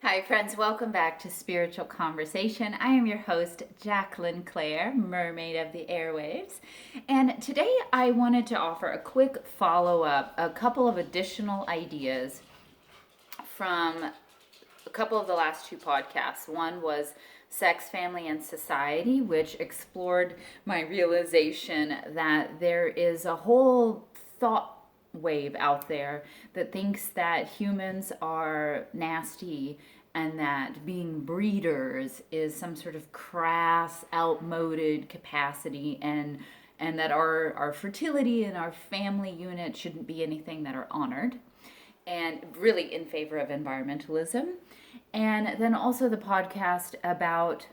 Hi, friends. Welcome back to Spiritual Conversation. I am your host, Jacqueline Claire, Mermaid of the Airwaves. And today I wanted to offer a quick follow up, a couple of additional ideas from a couple of the last two podcasts. One was Sex, Family, and Society, which explored my realization that there is a whole thought wave out there that thinks that humans are nasty and that being breeders is some sort of crass, outmoded capacity, and that our fertility and our family unit shouldn't be anything that are honored, and really in favor of environmentalism. And then also the podcast about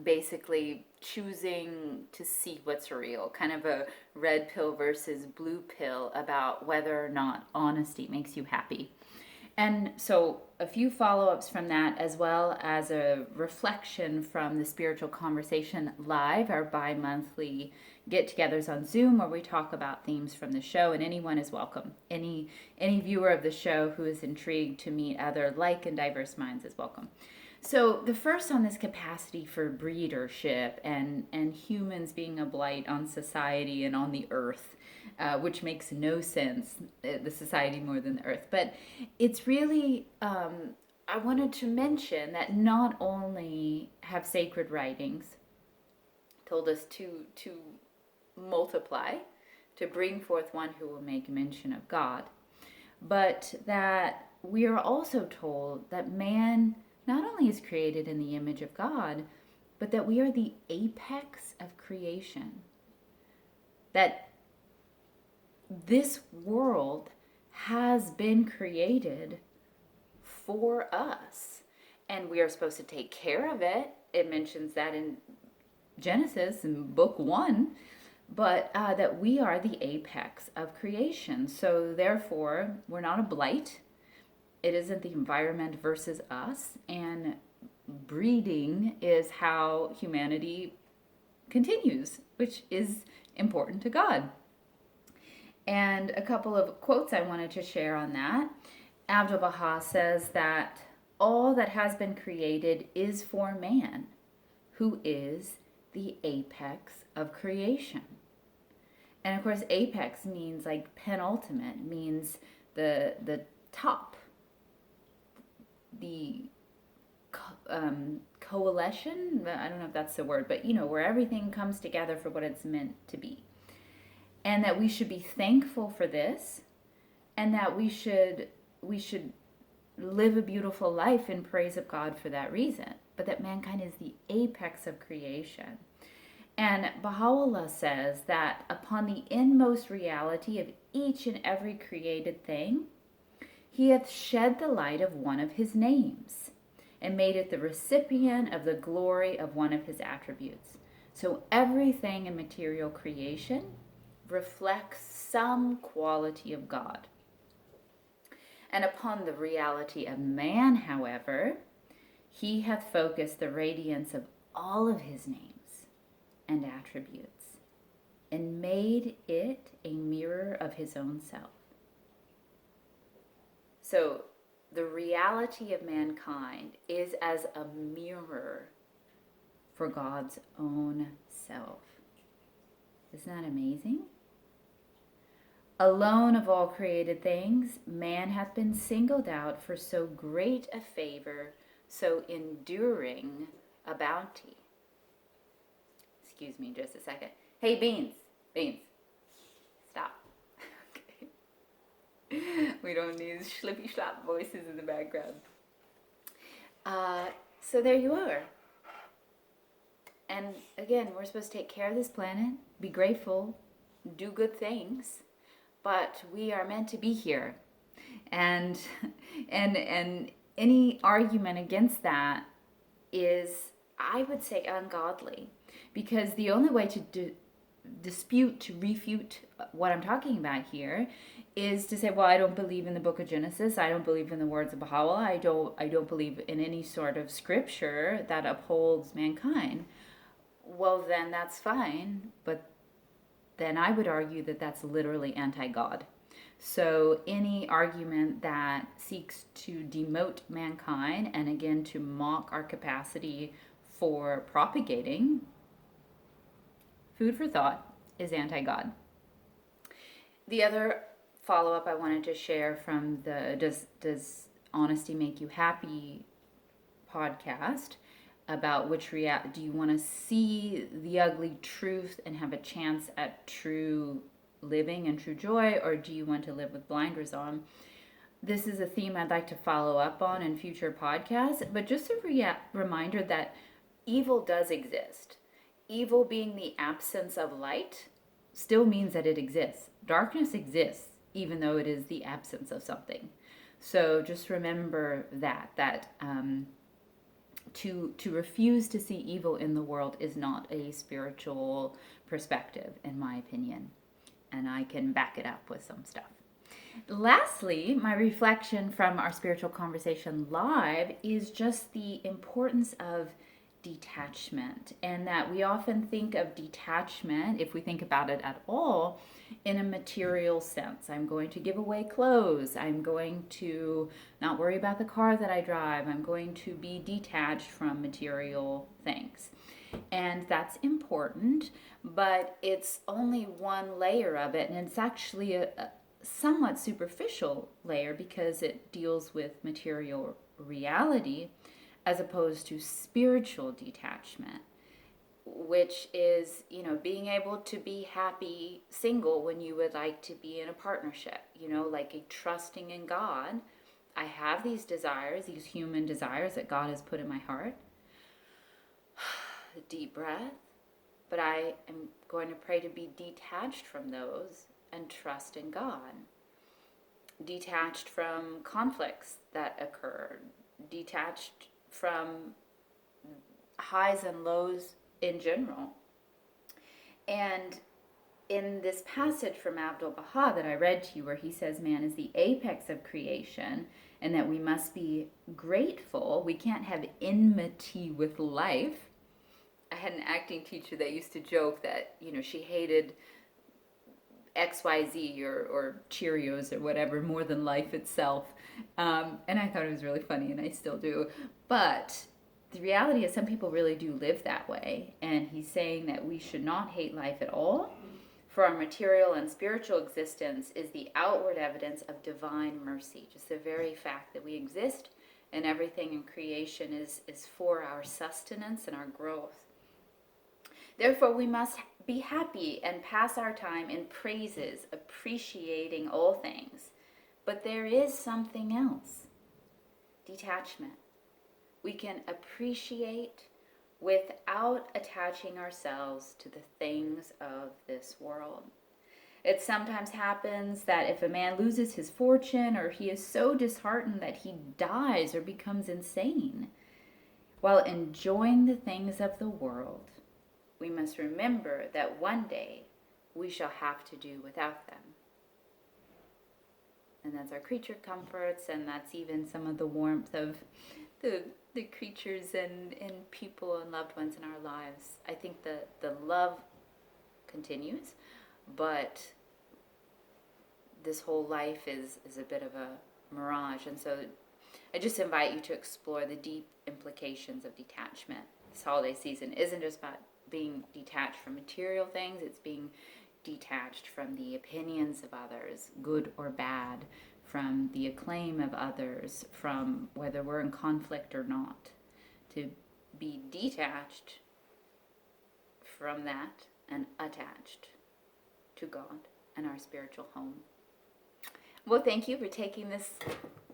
basically choosing to see what's real, kind of a red pill versus blue pill about whether or not honesty makes you happy. And so a few follow-ups from that, as well as a reflection from the Spiritual Conversation Live, our bi-monthly get-togethers on Zoom where we talk about themes from the show, and anyone is welcome. Any viewer of the show who is intrigued to meet other like and diverse minds is welcome. So the first on this capacity for breedership and humans being a blight on society and on the earth, which makes no sense, the society more than the earth. But it's really, I wanted to mention that not only have sacred writings told us to multiply, to bring forth one who will make mention of God, but that we are also told that man not only is created in the image of God, but that we are the apex of creation. That this world has been created for us, and we are supposed to take care of it. It mentions that in Genesis in book 1, but that we are the apex of creation. So therefore, we're not a blight. It isn't the environment versus us, and breeding is how humanity continues, which is important to God. And a couple of quotes I wanted to share on that. Abdu'l-Baha says that all that has been created is for man, who is the apex of creation. And of course, apex means like penultimate, means the top, the coalition, I don't know if that's the word, but where everything comes together for what it's meant to be. And that we should be thankful for this, and that we should live a beautiful life in praise of God for that reason, but that mankind is the apex of creation. And Baha'u'llah says that upon the inmost reality of each and every created thing, he hath shed the light of one of his names, and made it the recipient of the glory of one of his attributes. So everything in material creation reflects some quality of God. And upon the reality of man, however, he hath focused the radiance of all of his names and attributes, and made it a mirror of his own self. So the reality of mankind is as a mirror for God's own self. Isn't that amazing? Alone of all created things, man hath been singled out for so great a favor, so enduring a bounty. Excuse me just a second. Hey, Beans, stop. Okay. We don't need slippy slop voices in the background. So there you are. And again, we're supposed to take care of this planet, be grateful, do good things, but we are meant to be here. And any argument against that is, I would say, ungodly, because the only way to dispute, to refute what I'm talking about here is to say, well, I don't believe in the book of Genesis, I don't believe in the words of Baha'u'llah, I don't believe in any sort of scripture that upholds mankind. Well, then that's fine, but then I would argue that that's literally anti-God. So any argument that seeks to demote mankind and again to mock our capacity for propagating, food for thought, is anti-God. The other follow-up I wanted to share from the Does Honesty Make You Happy podcast about do you want to see the ugly truth and have a chance at true living and true joy, or do you want to live with blinders on? This is a theme I'd like to follow up on in future podcasts, but just a reminder that evil does exist. Evil being the absence of light still means that it exists. Darkness exists, even though it is the absence of something. So just remember that to refuse to see evil in the world is not a spiritual perspective, in my opinion. And I can back it up with some stuff. Lastly, my reflection from our Spiritual Conversation Live is just the importance of detachment, and that we often think of detachment, if we think about it at all, in a material sense. I'm going to give away clothes. I'm going to not worry about the car that I drive. I'm going to be detached from material things. And that's important, but it's only one layer of it, and it's actually a somewhat superficial layer because it deals with material reality as opposed to spiritual detachment, which is, being able to be happy single when you would like to be in a partnership, like a trusting in God. I have these desires, these human desires that God has put in my heart. A deep breath, but I am going to pray to be detached from those and trust in God. Detached from conflicts that occur, detached from highs and lows in general. And in this passage from Abdu'l-Baha that I read to you, where he says man is the apex of creation and that we must be grateful, we can't have enmity with life. I had an acting teacher that used to joke that, she hated XYZ or Cheerios or whatever more than life itself. And I thought it was really funny, and I still do. But the reality is some people really do live that way. And he's saying that we should not hate life at all, for our material and spiritual existence is the outward evidence of divine mercy. Just the very fact that we exist and everything in creation is for our sustenance and our growth. Therefore, we must be happy and pass our time in praises, appreciating all things. But there is something else. Detachment. We can appreciate without attaching ourselves to the things of this world. It sometimes happens that if a man loses his fortune, or he is so disheartened that he dies or becomes insane, while enjoying the things of the world, we must remember that one day we shall have to do without them. And that's our creature comforts, and that's even some of the warmth of the creatures and people and loved ones in our lives. I think the love continues, but this whole life is a bit of a mirage. And so I just invite you to explore the deep implications of detachment. This holiday season isn't just about being detached from material things, it's being detached from the opinions of others, good or bad, from the acclaim of others, from whether we're in conflict or not. To be detached from that and attached to God and our spiritual home. Well, thank you for taking this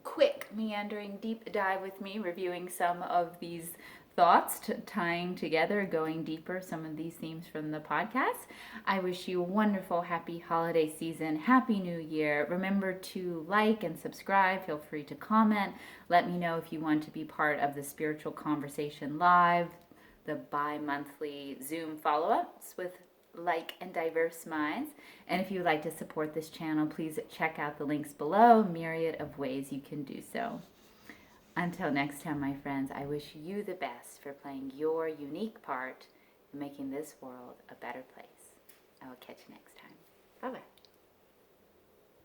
quick, meandering, deep dive with me, reviewing some of these thoughts, tying together, going deeper some of these themes from the podcast. I wish you a wonderful, happy holiday season. Happy New Year. Remember to like and subscribe. Feel free to comment. Let me know if you want to be part of the Spiritual Conversation Live, the bi-monthly Zoom follow-ups with like and diverse minds. And if you would like to support this channel, please check out the links below. Myriad of ways you can do so. Until next time, my friends, I wish you the best for playing your unique part in making this world a better place. I will catch you next time. Bye-bye.